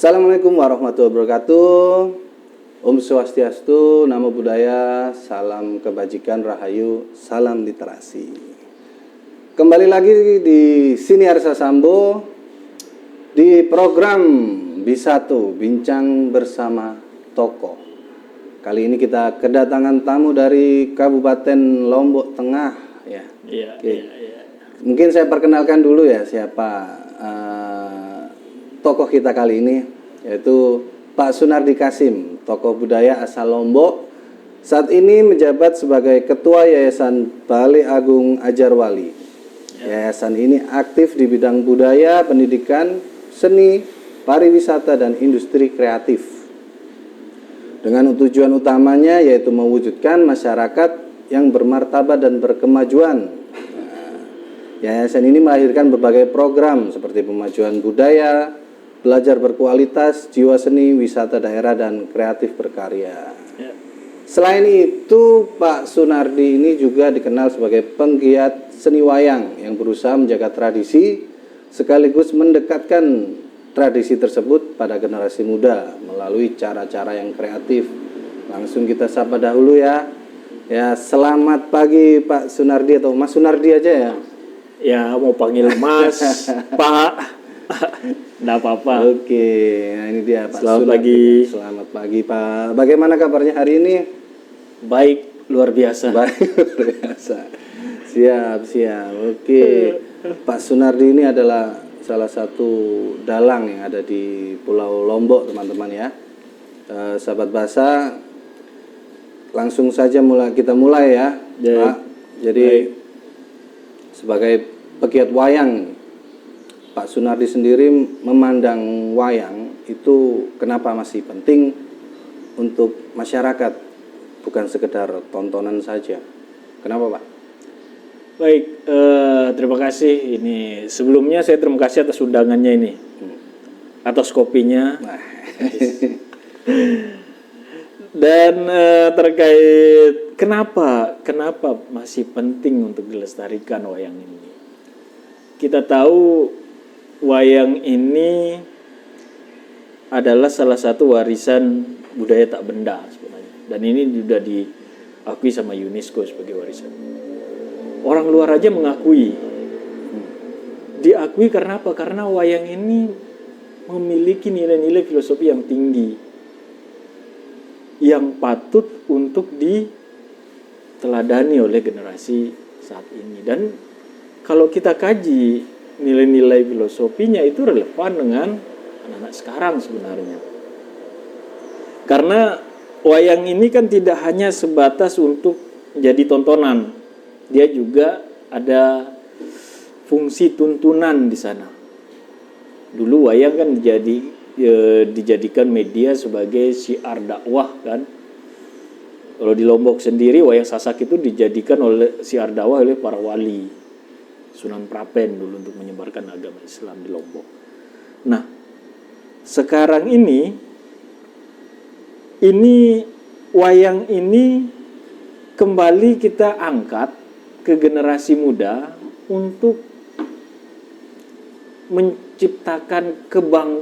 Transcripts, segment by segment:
Assalamualaikum warahmatullahi wabarakatuh. Om Swastiastu, Namo Buddhaya, salam kebajikan, rahayu, salam literasi. Kembali lagi di sini Arsa Sambo di program B1 Bincang Bersama Tokoh. Kali ini kita kedatangan tamu dari Kabupaten Lombok Tengah ya. Iya. Mungkin saya perkenalkan dulu ya siapa tokoh kita kali ini, yaitu Pak Sunardi Kasim, tokoh budaya asal Lombok. Saat ini menjabat sebagai Ketua Yayasan Balai Agung Ajarwali. Yayasan ini aktif di bidang budaya, pendidikan, seni, pariwisata, dan industri kreatif. Dengan tujuan utamanya yaitu mewujudkan masyarakat yang bermartabat dan berkemajuan. Yayasan ini melahirkan berbagai program seperti pemajuan budaya, belajar berkualitas, jiwa seni, wisata daerah, dan kreatif berkarya. Ya. Selain itu, Pak Sunardi ini juga dikenal sebagai penggiat seni wayang yang berusaha menjaga tradisi sekaligus mendekatkan tradisi tersebut pada generasi muda melalui cara-cara yang kreatif. Langsung kita sapa dahulu ya. Ya, selamat pagi Pak Sunardi atau Mas Sunardi aja ya. Ya, mau panggil Mas, Pak. Nggak apa-apa. Oke, nah ini dia Pak Selamat Sunardi. pagi. Selamat pagi Pak. Bagaimana kabarnya hari ini? Baik, luar biasa. Baik, luar biasa. Siap. Oke. Pak Sunardi ini adalah salah satu dalang yang ada di Pulau Lombok, teman-teman ya. Sahabat bahasa, langsung saja kita mulai ya, Pak. Jadi sebagai pegiat wayang, Pak Sunardi sendiri memandang wayang itu kenapa masih penting untuk masyarakat, bukan sekedar tontonan saja. Kenapa Pak? Baik, terima kasih. Ini sebelumnya saya terima kasih atas undangannya ini, atas kopinya. Nah. Dan terkait kenapa masih penting untuk dilestarikan wayang ini. Kita tahu wayang ini adalah salah satu warisan budaya tak benda sebenarnya. Dan ini sudah diakui sama UNESCO sebagai warisan. Orang luar aja mengakui. Diakui karena apa? Karena wayang ini memiliki nilai-nilai filosofi yang tinggi, yang patut untuk diteladani oleh generasi saat ini. Dan kalau kita kaji nilai-nilai filosofinya itu relevan dengan anak-anak sekarang sebenarnya. Karena wayang ini kan tidak hanya sebatas untuk jadi tontonan. Dia juga ada fungsi tuntunan di sana. Dulu wayang kan dijadikan media sebagai syiar dakwah kan. Kalau di Lombok sendiri wayang Sasak itu dijadikan oleh syiar dakwah oleh para wali. Sunan Prapen dulu untuk menyebarkan agama Islam di Lombok. Nah, sekarang ini wayang ini kembali kita angkat ke generasi muda untuk menciptakan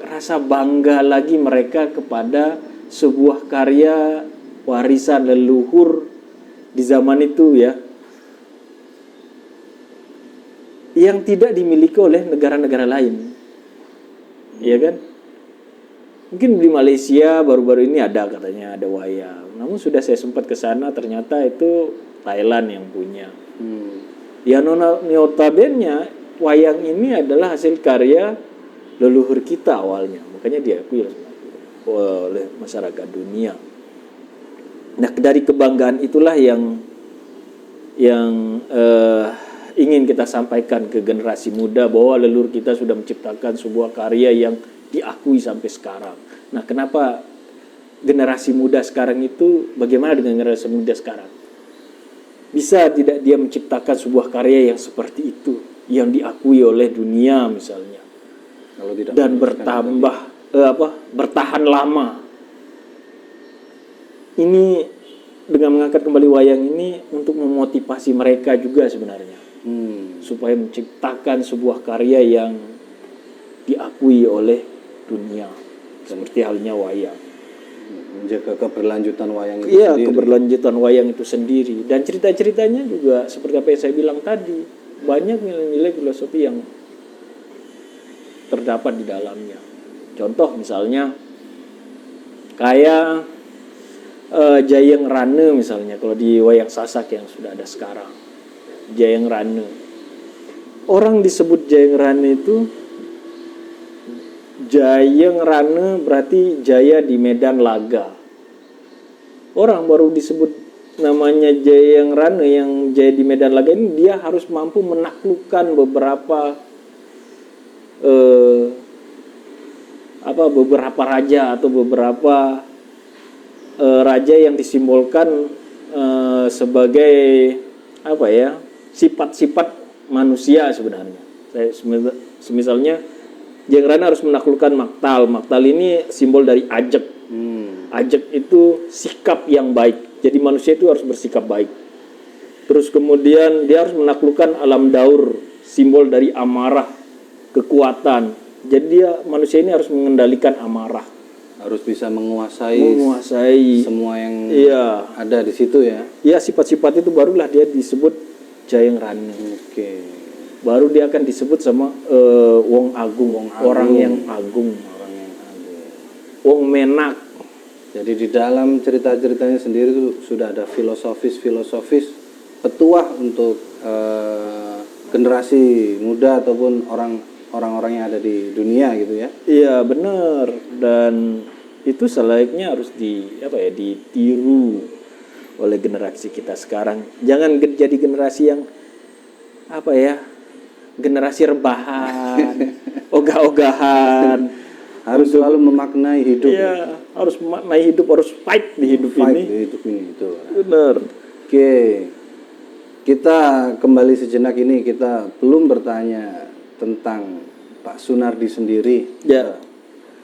rasa bangga lagi mereka kepada sebuah karya warisan leluhur di zaman itu ya, yang tidak dimiliki oleh negara-negara lain. Iya kan? Mungkin di Malaysia baru-baru ini katanya ada wayang. Namun sudah saya sempat ke sana, ternyata itu Thailand yang punya. Ya notabene wayang ini adalah hasil karya leluhur kita awalnya. Makanya diakui oleh masyarakat dunia. Nah, dari kebanggaan itulah yang ingin kita sampaikan ke generasi muda bahwa leluhur kita sudah menciptakan sebuah karya yang diakui sampai sekarang. Nah, kenapa generasi muda sekarang itu, bagaimana dengan generasi muda sekarang? Bisa tidak dia menciptakan sebuah karya yang seperti itu, yang diakui oleh dunia misalnya, Kalau tidak dan bertahan lama. Ini dengan mengangkat kembali wayang ini untuk memotivasi mereka juga sebenarnya. Supaya menciptakan sebuah karya yang diakui oleh dunia. seperti halnya wayang. Menjaga keberlanjutan wayang itu Iya, sendiri. keberlanjutan wayang itu sendiri. Dan cerita-ceritanya juga seperti apa yang saya bilang tadi, banyak nilai-nilai filosofi yang terdapat di dalamnya. Contoh misalnya kayak Jayeng Rane misalnya, kalau di wayang Sasak yang sudah ada sekarang, Jayeng Rane. Orang disebut Jayeng Rane itu, Jayeng Rane berarti jaya di medan laga. Orang baru disebut namanya Jayeng Rane yang jaya di medan laga ini, dia harus mampu menaklukkan beberapa beberapa raja atau beberapa raja yang disimbolkan sebagai apa ya, sifat-sifat manusia sebenarnya. Misalnya Jayeng Rane harus menaklukkan Maktal. Maktal ini simbol dari Ajek. Ajek itu sikap yang baik. Jadi manusia itu harus bersikap baik. Terus kemudian dia harus menaklukkan Alam Daur, simbol dari amarah, kekuatan. Jadi dia manusia ini harus mengendalikan amarah. Harus bisa menguasai semua yang ada di situ ya. Iya, sifat-sifat itu barulah dia disebut Jayeng Rane. Oke. Baru dia akan disebut sama Wong Agung, orang yang agung. Wong Menak. Jadi di dalam cerita-ceritanya sendiri itu sudah ada filosofis petuah untuk generasi muda ataupun orang-orang yang ada di dunia gitu ya. Iya, benar. Dan itu selayaknya harus ditiru oleh generasi kita sekarang. Jangan jadi generasi yang generasi rebahan, ogah-ogahan. Harus selalu memaknai hidup. Iya, harus memaknai hidup, harus fight di hidup ini. Di hidup ini itu. Benar. Oke. Kita kembali sejenak ini, kita belum bertanya tentang Pak Sunardi sendiri. Ya.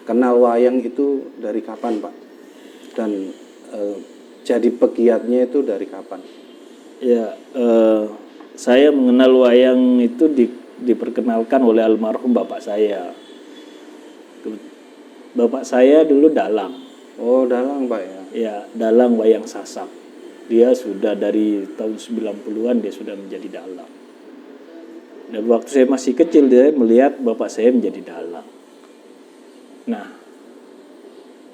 Kenal wayang itu dari kapan, Pak? Dan jadi pegiatnya itu dari kapan? Ya, saya mengenal wayang itu diperkenalkan oleh almarhum bapak saya. Bapak saya dulu dalang. Oh, dalang, Pak ya? Ya, dalang wayang Sasak. Dia sudah dari tahun 90-an dia sudah menjadi dalang. Dan waktu saya masih kecil dia melihat bapak saya menjadi dalang. Nah,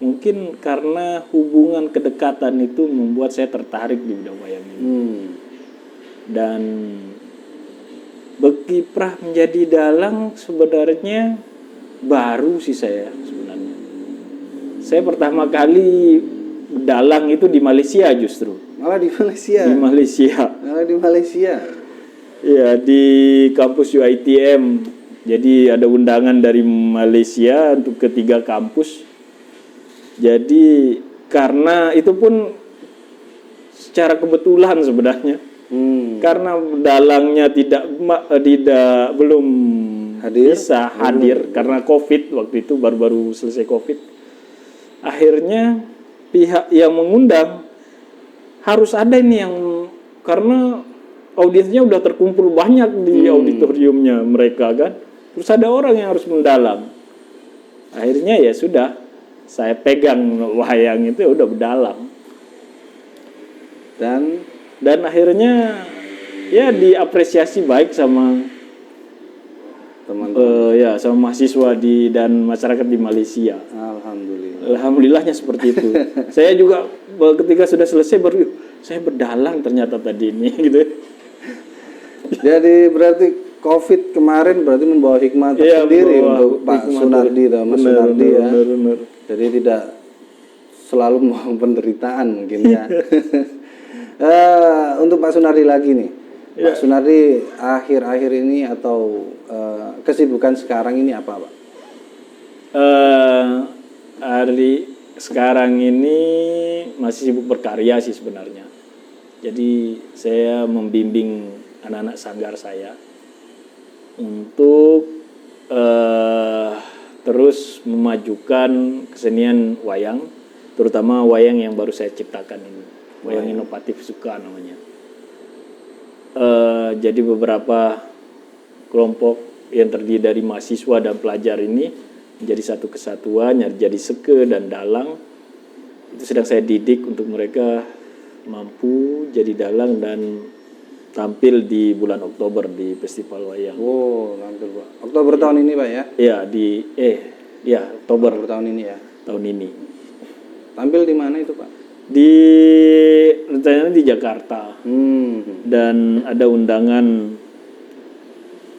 mungkin karena hubungan kedekatan itu membuat saya tertarik di bidang wayang ini. Dan berkiprah menjadi dalang sebenarnya baru sih saya sebenarnya. Saya pertama kali dalang itu di Malaysia justru. Malah di Malaysia? Malah di Malaysia? Ya, di kampus UiTM. Jadi ada undangan dari Malaysia untuk ketiga kampus. Jadi karena itu pun secara kebetulan sebenarnya. Karena dalangnya belum bisa hadir karena COVID waktu itu, baru selesai COVID. Akhirnya pihak yang mengundang harus ada ini yang, karena audiensnya udah terkumpul banyak di auditoriumnya mereka kan. Terus ada orang yang harus mendalang. Akhirnya ya sudah, saya pegang wayang itu ya udah berdalang. Dan akhirnya ya diapresiasi baik sama teman-teman, sama mahasiswa dan masyarakat di Malaysia. Alhamdulillahnya seperti itu. Saya juga ketika sudah selesai baru saya berdalang ternyata tadi ini gitu. Jadi berarti COVID kemarin berarti membawa hikmah tersendiri untuk Pak Sunardi atau Mas Sunardi ya. Benar. Jadi tidak selalu membawa penderitaan mungkin ya. Untuk Pak Sunardi lagi nih. Pak Sunardi akhir-akhir ini atau kesibukan sekarang ini apa, Pak? Hari sekarang ini masih sibuk berkarya sih sebenarnya. Jadi saya membimbing anak-anak sanggar saya untuk terus memajukan kesenian wayang, terutama wayang yang baru saya ciptakan ini, wayang inovatif suka namanya. Jadi beberapa kelompok yang terdiri dari mahasiswa dan pelajar ini menjadi satu kesatuan, jadi seke dan dalang. Itu sedang saya didik untuk mereka mampu jadi dalang dan tampil di bulan Oktober di Festival Wayang. Oh, tampil Pak. Oktober tahun ini Pak ya? Ya Oktober Oktober tahun ini ya. tahun ini. Tampil di mana itu Pak? Di rencananya di Jakarta. Dan ada undangan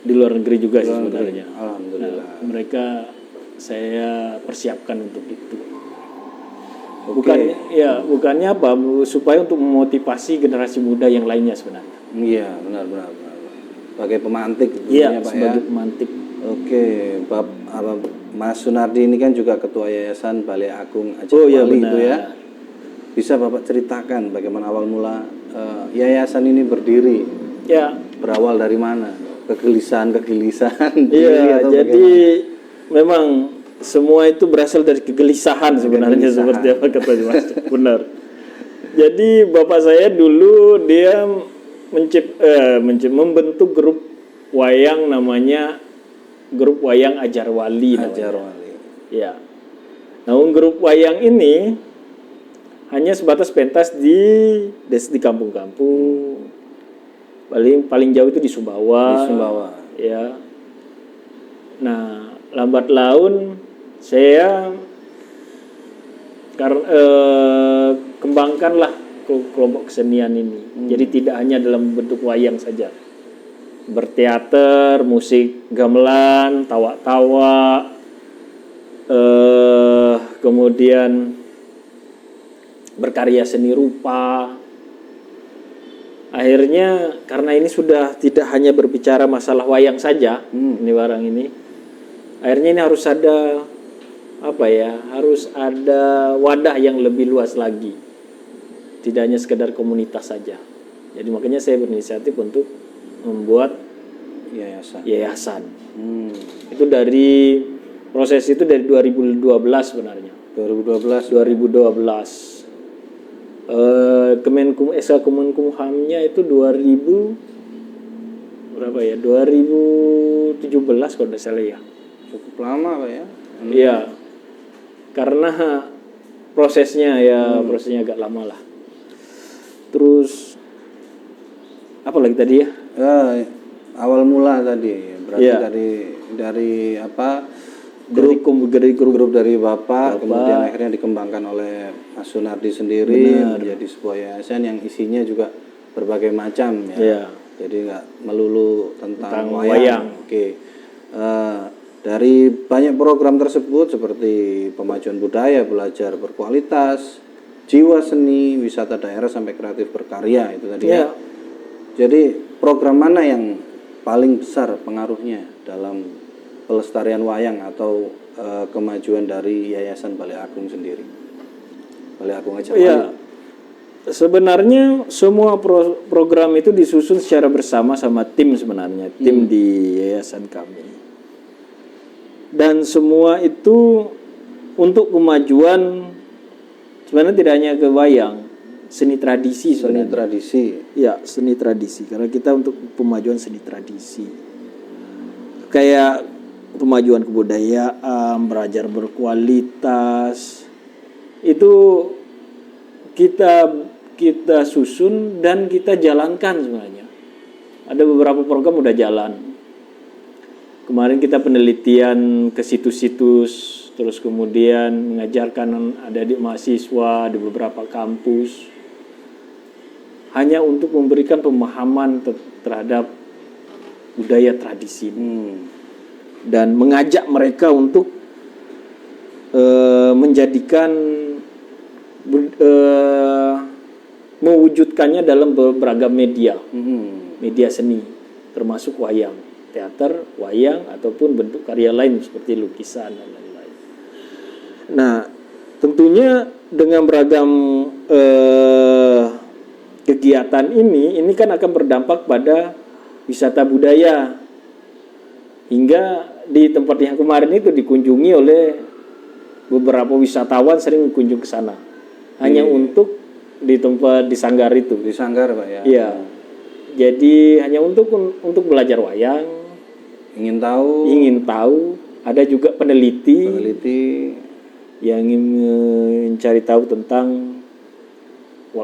di luar negeri juga sih sebenarnya. Alhamdulillah. Nah, mereka saya persiapkan untuk itu. Oke. Bukannya apa, supaya untuk memotivasi generasi muda yang lainnya sebenarnya. Iya, benar. Sebagai pemantik Iya, Pak sebagai ya. pemantik. Oke, Mas Sunardi ini kan juga ketua Yayasan Balai Agung Ajarwali itu ya. Bisa Bapak ceritakan bagaimana awal mula yayasan ini berdiri? Ya, Berawal dari mana? Kegelisahan. iya, jadi memang semua itu berasal dari kegelisahan sebenarnya, seperti apa kata Mas. Benar. Jadi bapak saya dulu dia membentuk grup wayang, namanya grup wayang Ajarwali. Ya. Nah, grup wayang ini hanya sebatas pentas di kampung-kampung. Paling jauh itu di Sumbawa. Ya. Nah, lambat laun saya kembangkanlah kelompok kesenian ini. Jadi tidak hanya dalam bentuk wayang saja. Berteater, musik gamelan, tawa-tawa, kemudian berkarya seni rupa. Akhirnya karena ini sudah tidak hanya berbicara masalah wayang saja, ini barang ini. Akhirnya ini harus ada harus ada wadah yang lebih luas lagi. Tidak hanya sekedar komunitas saja. Jadi makanya saya berinisiatif untuk membuat yayasan. Itu dari proses itu dari 2012 sebenarnya. 2012. Kemenkumhamnya itu 2017 kalau tidak salah ya. Cukup lama Pak ya. Iya. Karena prosesnya agak lama lah. Terus apa lagi tadi ya? Awal mula tadi berarti dari grup dari Bapak, kemudian akhirnya dikembangkan oleh Mas Sunardi sendiri menjadi sebuah yayasan yang isinya juga berbagai macam ya. Jadi nggak melulu tentang wayang. Oke. Dari banyak program tersebut seperti pemajuan budaya, belajar berkualitas, jiwa seni, wisata daerah sampai kreatif berkarya itu tadi ya. Jadi program mana yang paling besar pengaruhnya dalam pelestarian wayang atau kemajuan dari Yayasan Balai Agung sendiri? Balai Agung Ajarwali. Iya. Sebenarnya semua program itu disusun secara bersama sama tim sebenarnya, tim di yayasan kami. Dan semua itu untuk kemajuan sebenarnya tidak hanya ke wayang, seni tradisi sebenarnya. Seni tradisi. Ya, seni tradisi. Karena kita untuk pemajuan seni tradisi. Kayak pemajuan kebudayaan, belajar berkualitas. Itu kita susun dan kita jalankan sebenarnya. Ada beberapa program udah jalan. Kemarin kita penelitian ke situs-situs, terus kemudian mengajarkan adik-adik mahasiswa di beberapa kampus. Hanya untuk memberikan pemahaman terhadap budaya tradisi dan mengajak mereka untuk menjadikan mewujudkannya dalam beragam media seni, termasuk wayang, teater, wayang ataupun bentuk karya lain seperti lukisan dan lain-lain. Nah, tentunya dengan beragam kegiatan ini kan akan berdampak pada wisata budaya. Hingga di tempat yang kemarin itu dikunjungi oleh beberapa wisatawan sering kunjung ke sana. Hanya untuk di tempat di Sanggar itu. Di Sanggar Pak ya? Iya. Jadi hanya untuk belajar wayang. Ingin tahu. Ada juga peneliti yang ingin mencari tahu tentang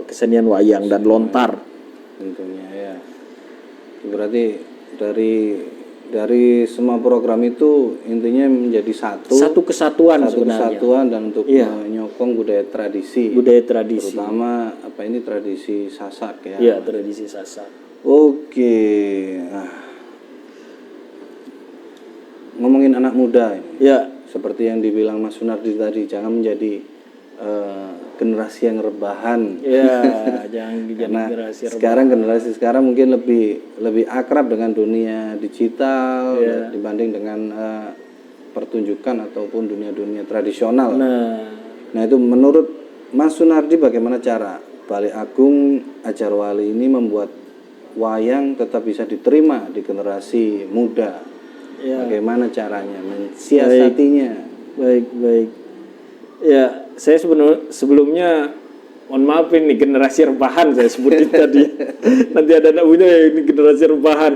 kesenian wayang dan lontar. Tentunya ya. Berarti dari semua program itu intinya menjadi Satu kesatuan sebenarnya. Kesatuan dan untuk menyokong budaya tradisi. Terutama tradisi Sasak ya. Iya, tradisi Sasak. Oke. Nah, ngomongin anak muda ini. Ya. Seperti yang dibilang Mas Sunardi tadi, jangan menjadi generasi yang rebahan. Ya, jangan jadi generasi rebahan. Generasi sekarang mungkin lebih akrab dengan dunia digital dibanding dengan pertunjukan ataupun dunia tradisional. Nah, itu menurut Mas Sunardi bagaimana cara Balai Agung Ajarwali ini membuat wayang tetap bisa diterima di generasi muda? Bagaimana caranya mensiasatinya? Baik. Ya, saya sebelumnya mohon maaf ini generasi rebahan saya sebutin tadi. Nanti ada anak muda ini generasi rebahan.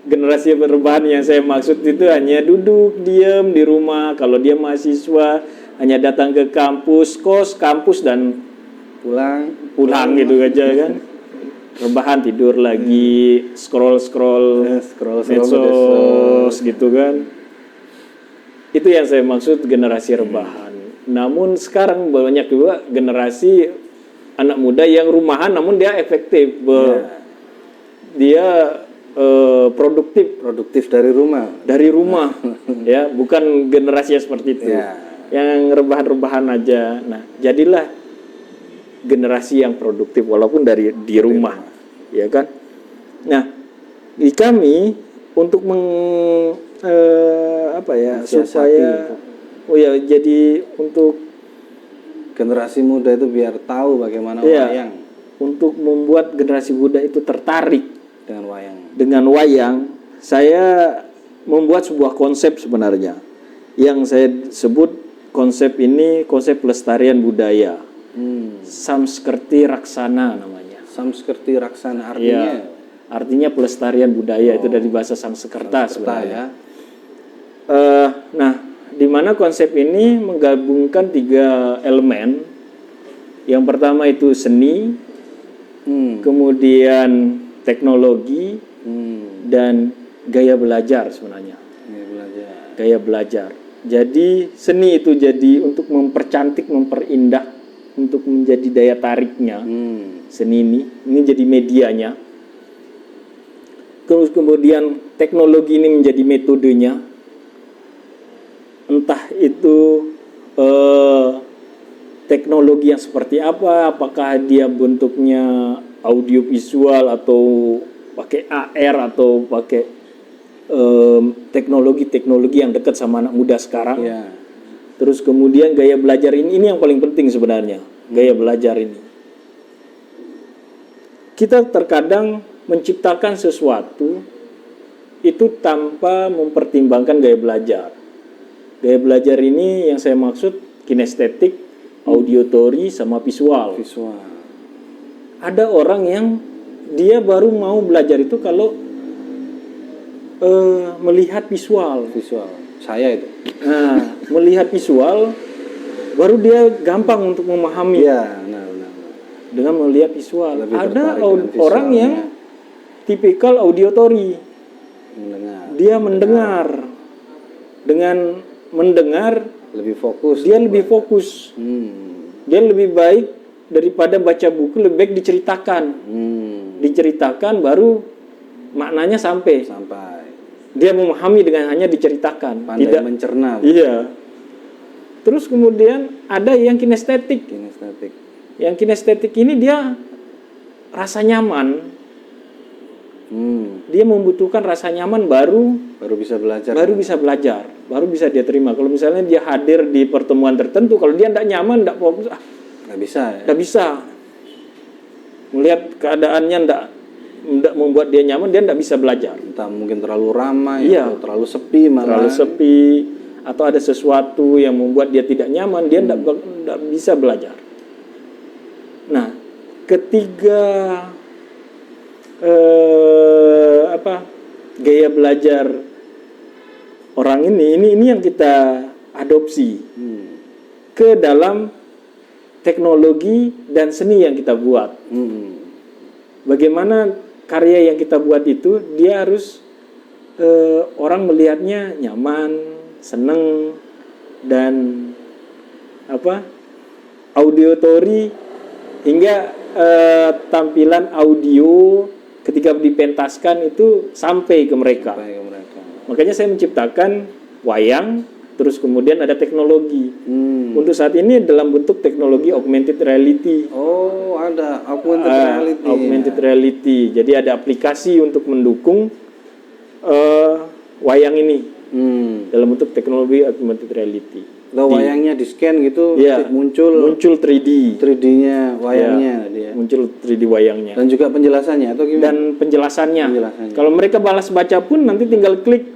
Generasi rebahan yang saya maksud itu hanya duduk diam di rumah. Kalau dia mahasiswa hanya datang ke kampus dan pulang gitu aja kan. Rebahan, tidur lagi, scroll medsos gitu kan. Itu yang saya maksud generasi rebahan. Namun sekarang banyak juga generasi anak muda yang rumahan namun dia efektif. Dia produktif dari rumah. Ya, bukan generasi yang seperti itu. Yang rebahan-rebahan aja. Nah, jadilah generasi yang produktif walaupun di rumah, ya kan? Nah, di kami untuk jadi untuk generasi muda itu biar tahu bagaimana wayang. Untuk membuat generasi muda itu tertarik dengan wayang, saya membuat sebuah konsep sebenarnya. Yang saya sebut konsep pelestarian budaya. Samskerti Raksana namanya. Samskerti Raksana artinya? Artinya pelestarian budaya, itu dari bahasa Sanskerta sebenarnya. Nah, di mana konsep ini menggabungkan 3 elemen. Yang pertama itu seni, kemudian teknologi, dan gaya belajar sebenarnya. Gaya belajar. Jadi seni itu jadi untuk mempercantik, memperindah, untuk menjadi daya tariknya. Seni ini jadi medianya. Kemudian teknologi ini menjadi metodenya. Entah itu teknologi yang seperti apa, apakah dia bentuknya audiovisual atau pakai AR atau pakai teknologi yang dekat sama anak muda sekarang. Terus kemudian gaya belajar ini yang paling penting sebenarnya. Gaya belajar ini. Kita terkadang menciptakan sesuatu itu tanpa mempertimbangkan gaya belajar. Gaya belajar ini yang saya maksud kinestetik, auditory, sama visual. Ada orang yang dia baru mau belajar itu kalau melihat visual. Saya itu. Nah, melihat visual baru dia gampang untuk memahami. Dengan melihat visual. Ada orang yang tipikal auditory. Dia mendengar. Dengan mendengar lebih fokus. Dia lebih fokus. Dia lebih baik daripada baca buku, lebih baik diceritakan. Diceritakan baru maknanya sampai. Dia memahami dengan hanya diceritakan. Pandai mencerna. Iya. Terus kemudian ada yang kinestetik. Yang kinestetik ini dia rasa nyaman. Dia membutuhkan rasa nyaman baru bisa belajar. Baru bisa dia terima. Kalau misalnya dia hadir di pertemuan tertentu, kalau dia tidak nyaman, tidak fokus, nggak bisa. Tidak bisa. Melihat keadaannya tidak membuat dia nyaman, dia tidak bisa belajar. Entah mungkin terlalu ramai atau terlalu sepi malah. Atau ada sesuatu yang membuat dia tidak nyaman, dia tidak bisa belajar. Nah, ketiga gaya belajar orang ini yang kita adopsi ke dalam teknologi dan seni yang kita buat. Bagaimana karya yang kita buat itu dia harus orang melihatnya nyaman, seneng, dan auditory hingga tampilan audio ketika dipentaskan itu sampai ke mereka. Makanya saya menciptakan wayang, terus kemudian ada teknologi. Untuk saat ini dalam bentuk teknologi augmented reality. Oh, ada augmented reality. Augmented reality. Jadi ada aplikasi untuk mendukung wayang ini dalam bentuk teknologi augmented reality. Kalau wayangnya di scan gitu, muncul 3D. 3D-nya wayangnya dia. Muncul 3D wayangnya. Dan juga penjelasannya atau gimana? Dan penjelasannya. Kalau mereka balas baca pun nanti tinggal klik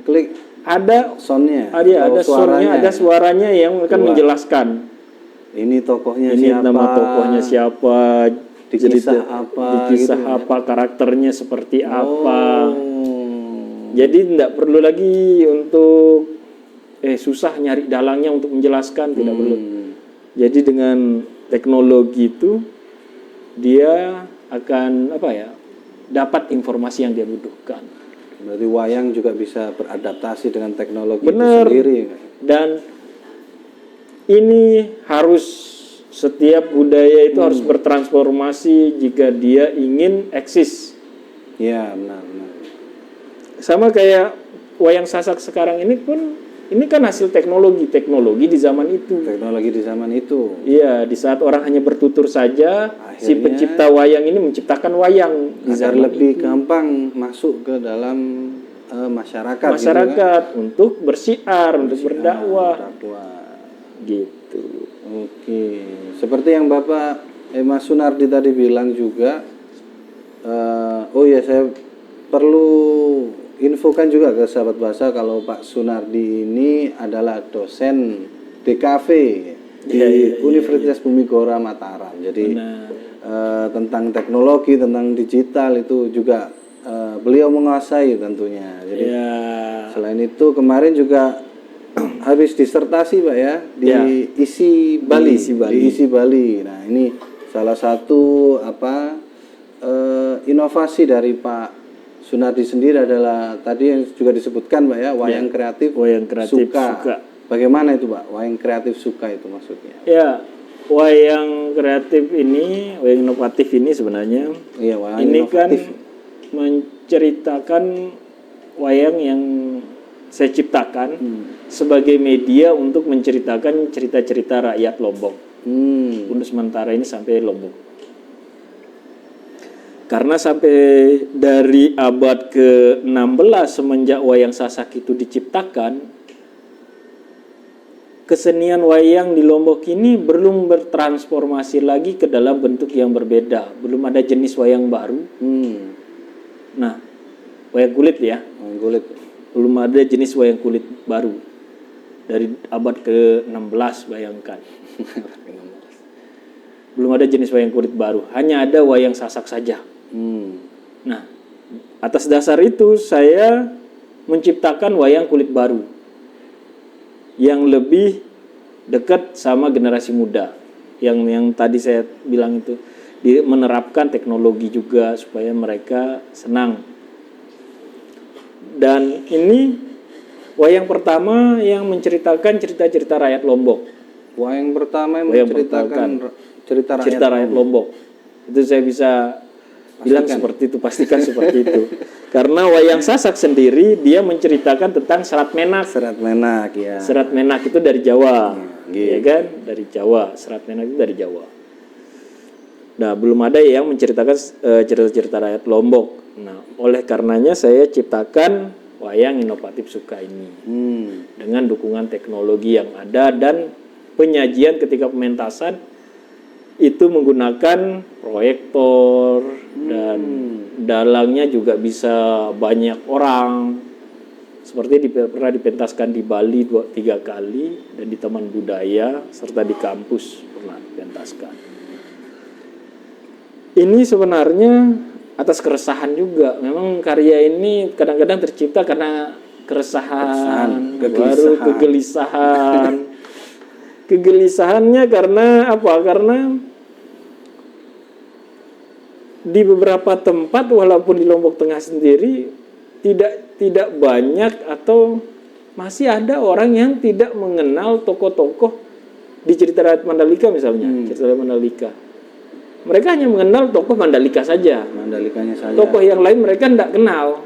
ada soundnya. Ada soundnya, ada suaranya yang akan menjelaskan. Ini tokohnya ini siapa? Nama tokohnya siapa? Dikisah apa? Dikisah gitu, apa? Karakternya seperti apa? Jadi tidak perlu lagi untuk susah nyari dalangnya untuk menjelaskan, tidak perlu. Jadi dengan teknologi itu dia akan dapat informasi yang dia butuhkan. Berarti wayang juga bisa beradaptasi dengan teknologi itu sendiri. Dan ini harus setiap budaya itu harus bertransformasi jika dia ingin eksis. Ya, benar. Sama kayak wayang sasak sekarang ini pun, ini kan hasil teknologi di zaman itu. Teknologi di zaman itu. Iya, di saat orang hanya bertutur saja, akhirnya, si pencipta wayang ini menciptakan wayang agar lebih gampang masuk ke dalam masyarakat gitu kan? Untuk bersiar, untuk berdakwah. Gitu. Oke. Seperti yang Bapak Mas Sunardi tadi bilang juga, saya perlu infokan juga ke sahabat bahasa kalau Pak Sunardi ini adalah dosen DKV di Universitas Bumi Gora Mataram. Jadi tentang teknologi, tentang digital itu juga beliau menguasai tentunya. Jadi selain itu kemarin juga habis disertasi Pak ya di ISI Bali. Di ISI Bali. Nah ini salah satu inovasi dari Pak Sunardi sendiri adalah tadi yang juga disebutkan Pak ya, wayang kreatif suka. Bagaimana itu Pak, wayang kreatif suka itu maksudnya? Ya, wayang kreatif ini, wayang inovatif ini sebenarnya ini inovatif. Kan menceritakan wayang yang saya ciptakan sebagai media untuk menceritakan cerita-cerita rakyat Lombok. Untuk sementara ini sampai Lombok. Karena sampai dari abad ke-16 semenjak wayang sasak itu diciptakan, kesenian wayang di Lombok ini belum bertransformasi lagi ke dalam bentuk yang berbeda. Belum ada jenis wayang baru. Nah, wayang kulit ya. Wayang kulit. Belum ada jenis wayang kulit baru. Dari abad ke-16 bayangkan. Belum ada jenis wayang kulit baru. Hanya ada wayang sasak saja. Nah, atas dasar itu saya menciptakan wayang kulit baru yang lebih dekat sama generasi muda. Yang tadi saya bilang itu menerapkan teknologi juga supaya mereka senang. Dan ini wayang pertama yang menceritakan cerita-cerita rakyat Lombok. Wayang pertama yang menceritakan cerita rakyat Lombok. Itu saya bisa bilang seperti itu, pastikan seperti itu. Karena wayang sasak sendiri dia menceritakan tentang Serat Menak. Serat Menak ya. Serat Menak itu dari Jawa, ya kan? Dari Jawa. Serat Menak itu dari Jawa. Nah, belum ada yang menceritakan cerita-cerita rakyat Lombok. Nah, oleh karenanya saya ciptakan wayang inovatif suka ini dengan dukungan teknologi yang ada dan penyajian ketika pementasan itu menggunakan proyektor dan dalangnya juga bisa banyak orang. Seperti pernah dipentaskan di Bali 2-3 kali dan di Taman Budaya serta di kampus pernah dipentaskan. Ini sebenarnya atas keresahan juga. Memang karya ini kadang-kadang tercipta karena keresahan, kegelisahan. baru kegelisahan. Kegelisahannya karena apa? Karena di beberapa tempat walaupun di Lombok Tengah sendiri tidak banyak atau masih ada orang yang tidak mengenal tokoh-tokoh di cerita rakyat Mandalika misalnya, cerita rakyat Mandalika. Mereka hanya mengenal tokoh Mandalika saja. Mandalikanya saja. Tokoh yang lain mereka tidak kenal.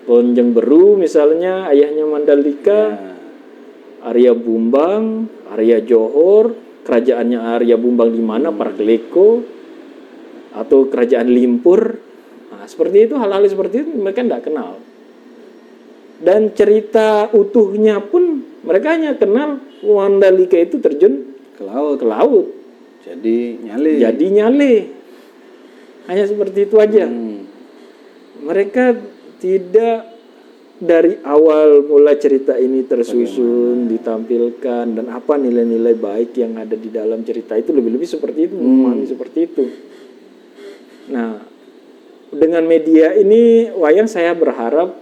Tonjeng Beru misalnya, ayahnya Mandalika, Arya Bumbang, Arya Johor, kerajaannya Arya Bumbang di mana, Parkleko, atau kerajaan Limpur. Nah, seperti itu, hal-hal seperti itu mereka tidak kenal. Dan cerita utuhnya pun mereka hanya kenal Mandalika itu terjun ke laut. ke laut. Jadi nyale. Jadi nyale. Hanya seperti itu aja. Mereka tidak dari awal mulai cerita ini tersusun, ditampilkan, dan apa nilai-nilai baik yang ada di dalam cerita itu, lebih-lebih seperti itu, memahami seperti itu. Nah, dengan media ini, wayang saya berharap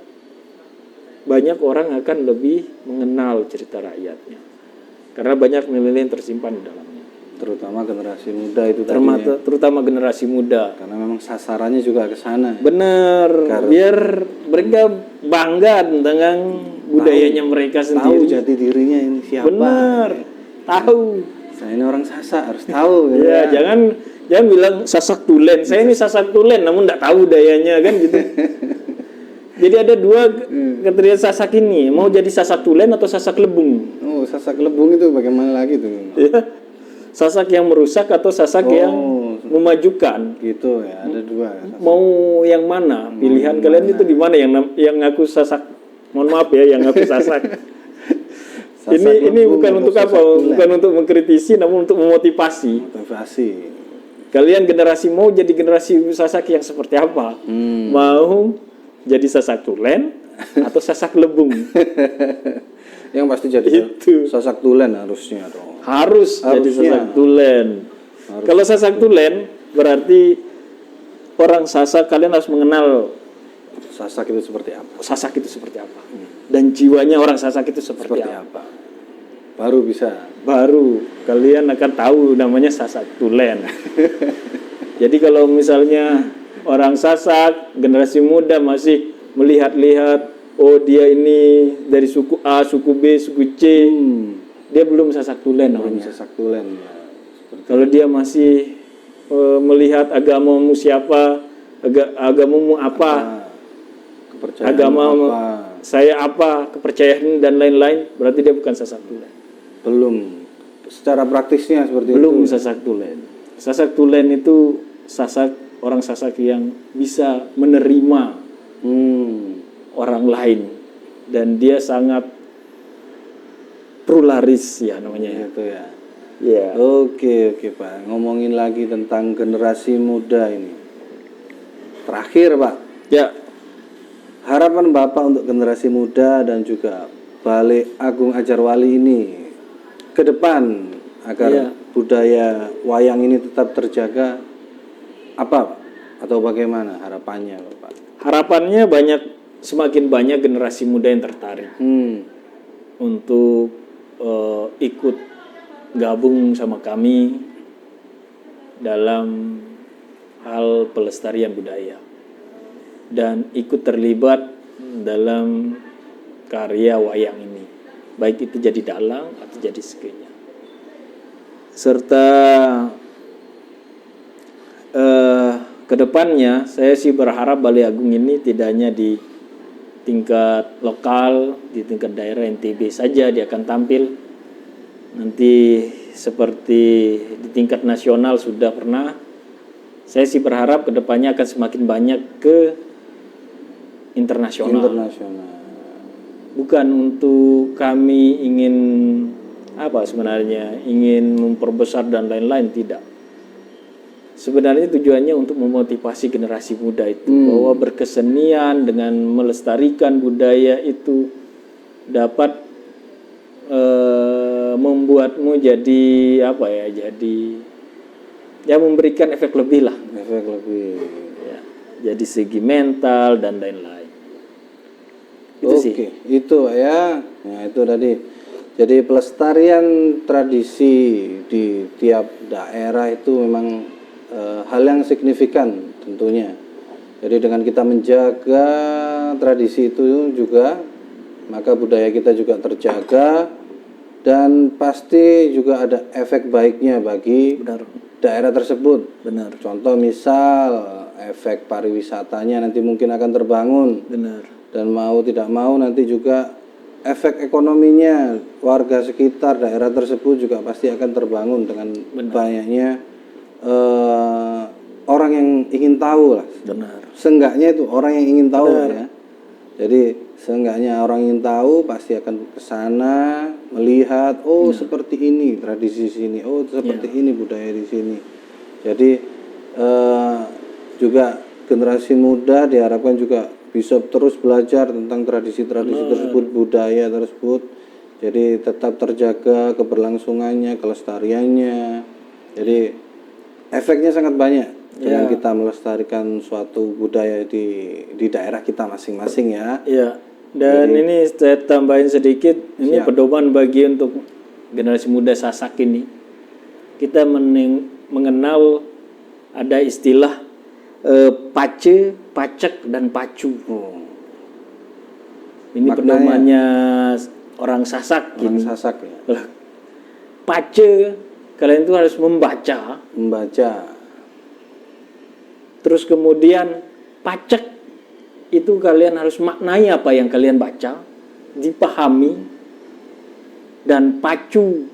banyak orang akan lebih mengenal cerita rakyatnya. Karena banyak nilai-nilai yang tersimpan di dalamnya. Terutama generasi muda itu tadi. Terutama generasi muda. Karena memang sasarannya juga ke sana. Benar, biar mereka bangga dengan budayanya mereka Tahu sendiri. jati dirinya ini siapa. Benar, tahu. Saya ini orang Sasak, harus tahu. Gitu Ya, jangan bilang Sasak Tulen. Saya ini Sasak Tulen, namun tidak tahu budayanya kan gitu. Jadi ada dua kriteria Sasak ini, mau jadi Sasak Tulen atau Sasak Lebung. Oh, Sasak Lebung itu bagaimana lagi tuh? Ya. Sasak yang merusak atau Sasak yang memajukan. Gitu ya, ada dua. Mau yang mana? Pilihan kalian itu di mana? Yang ngaku Sasak? Mohon maaf ya, yang ngaku Sasak. Ini bukan untuk apa? Bukan untuk mengkritisi, namun untuk memotivasi. Motivasi. Kalian generasi mau jadi generasi Sasak yang seperti apa? Mau jadi Sasak Tulen atau Sasak Lebung? Yang pasti jadi Itu. Sasak Tulen harusnya dong. Harusnya jadi Sasak Tulen. Kalau Sasak Tulen berarti orang Sasak, kalian harus mengenal Sasak itu seperti apa. Sasak itu seperti apa. Dan jiwanya orang Sasak itu seperti apa. Baru bisa. Baru kalian akan tahu namanya Sasak Tulen. Jadi kalau misalnya orang Sasak, generasi muda masih melihat-lihat, oh dia ini dari suku A, suku B, suku C, dia belum Sasak Tulen namanya. Sasak Tulen ya. Kalau dia masih melihat agamamu siapa, agamamu apa, kepercayaan agama apa, saya apa, kepercayaan dan lain-lain, berarti dia bukan Sasak Tulen. Belum. Secara praktisnya seperti Belum itu. Sasak Tulen. Sasak Tulen itu orang Sasak yang bisa menerima orang lain, dan dia sangat pluralis ya namanya. Gitu ya. Ya. Oke Pak. Ngomongin lagi tentang generasi muda ini. Terakhir Pak. Ya. Harapan Bapak untuk generasi muda dan juga Balai Agung Ajarwali ini ke depan agar budaya wayang ini tetap terjaga, apa Pak? Atau bagaimana harapannya Bapak? Harapannya semakin banyak generasi muda yang tertarik untuk ikut gabung sama kami dalam hal pelestarian budaya dan ikut terlibat dalam karya wayang ini, baik itu jadi dalang atau jadi skenya. Serta kedepannya saya sih berharap Balai Agung ini tidak hanya di tingkat lokal, di tingkat daerah NTB saja dia akan tampil. Nanti seperti di tingkat nasional sudah pernah. Saya sih berharap kedepannya akan semakin banyak ke internasional. Bukan untuk kami ingin apa sebenarnya, ingin memperbesar dan lain-lain, tidak. Sebenarnya tujuannya untuk memotivasi generasi muda itu bahwa berkesenian dengan melestarikan budaya itu dapat membuatmu jadi apa ya? Jadi ya memberikan efek lebih lah. Efek lebih. Ya, jadi segi mental dan lain-lain. kasih. Oke, itu ya. Nah, itu tadi. Jadi pelestarian tradisi di tiap daerah itu memang hal yang signifikan tentunya. Jadi dengan kita menjaga tradisi itu juga, maka budaya kita juga terjaga dan pasti juga ada efek baiknya bagi Benar. daerah tersebut. Benar. Contoh misal efek pariwisatanya nanti mungkin akan terbangun. Benar. Dan mau tidak mau nanti juga efek ekonominya warga sekitar daerah tersebut juga pasti akan terbangun dengan banyaknya orang yang ingin tahu lah. Benar. Seenggaknya itu orang yang ingin tahu ya. Jadi seenggaknya orang ingin tahu pasti akan ke sana melihat, oh seperti ini tradisi sini, oh seperti ini budaya di sini. Jadi juga generasi muda diharapkan juga bisa terus belajar tentang tradisi-tradisi tersebut, budaya tersebut. Jadi tetap terjaga keberlangsungannya, kelestariannya. Jadi efeknya sangat banyak dengan kita melestarikan suatu budaya di daerah kita masing-masing ya. Iya. Dan ini saya tambahin sedikit, ini pedoman bagi untuk generasi muda Sasak ini. Kita mengenal ada istilah pace, pacek, dan pacu. Ini pedomannya orang Sasak. Orang Sasak ya. Pace, kalian itu harus membaca. Terus kemudian pacek, itu kalian harus maknai apa yang kalian baca, dipahami. Dan pacu,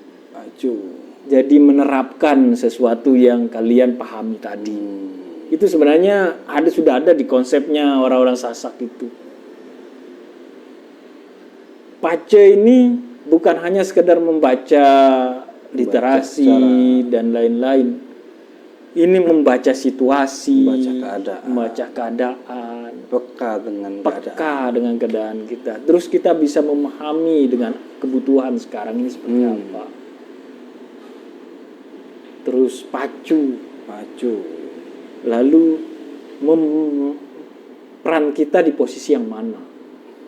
jadi menerapkan sesuatu yang kalian pahami tadi. Itu sebenarnya sudah ada di konsepnya orang-orang Sasak itu. Pace ini bukan hanya sekedar membaca literasi dan lain-lain. Ini membaca situasi, membaca keadaan, peka dengan keadaan kita. Terus kita bisa memahami dengan kebutuhan sekarang ini seperti apa. Terus pacu. Lalu peran kita di posisi yang mana?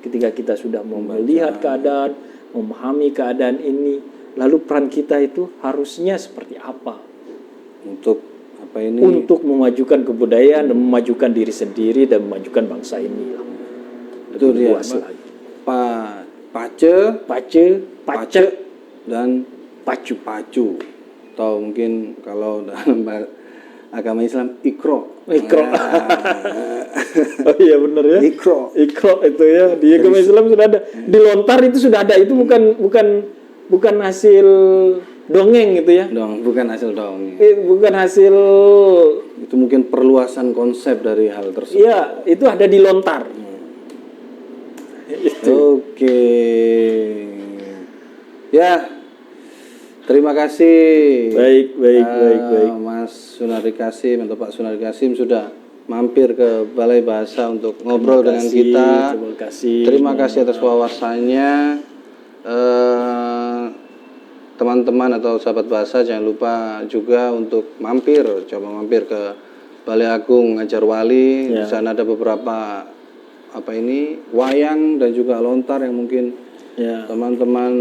Ketika kita sudah melihat keadaan, memahami keadaan ini, lalu peran kita itu harusnya seperti apa? Untuk memajukan kebudayaan dan memajukan diri sendiri dan memajukan bangsa ini. Itu dia. Pace, pacek, dan pacu. Atau mungkin kalau dalam agama Islam ikro. Oh iya benar ya. Ikro itu ya di agama Islam sudah ada. Di lontar itu sudah ada. Itu bukan hasil dongeng gitu ya. Bukan hasil dongeng. Bukan hasil. Itu mungkin perluasan konsep dari hal tersebut. Iya, itu ada di lontar. Oke. Ya. Terima kasih. Baik. Mas Sunardi Kasim atau Pak Sunardi Kasim sudah mampir ke Balai Bahasa untuk ngobrol dengan kita. Terima kasih atas wawasannya. Teman-teman atau sahabat bahasa jangan lupa juga untuk coba mampir ke Balai Agung Ajarwali. Di sana ada beberapa wayang dan juga lontar yang mungkin teman-teman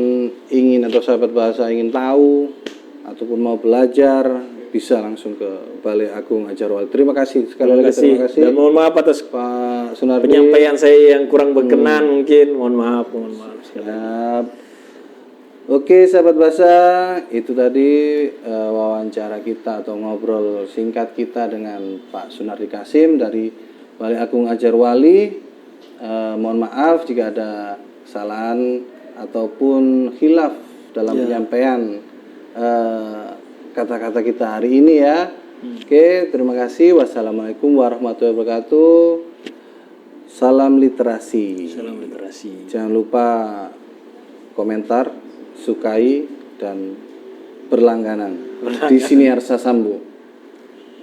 ingin atau sahabat bahasa ingin tahu ataupun mau belajar bisa langsung ke Balai Agung Ajarwali. Terima kasih sekali lagi. Terima kasih. Dan mohon maaf atas Pak Sunardi. Penyampaian saya yang kurang berkenan mungkin. Mohon maaf. Siap. Oke sahabat bahasa, itu tadi wawancara kita atau ngobrol singkat kita dengan Pak Sunardi Kasim dari Balai Agung Ajarwali. Mohon maaf jika ada kesalahan ataupun khilaf dalam penyampaian kata-kata kita hari ini ya. Oke, terima kasih. Wassalamualaikum warahmatullahi wabarakatuh. Salam literasi. Jangan lupa komentar, sukai, dan berlangganan di Siniar Sasambu,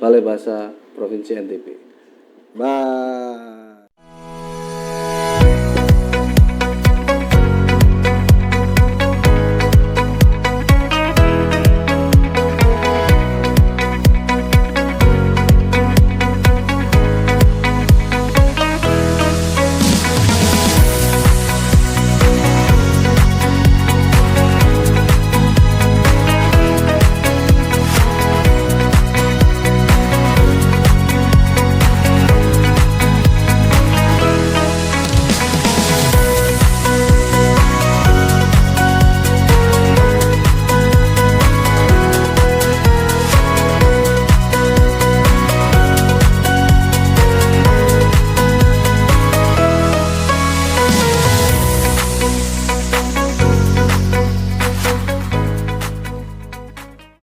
Balai Bahasa Provinsi NTB.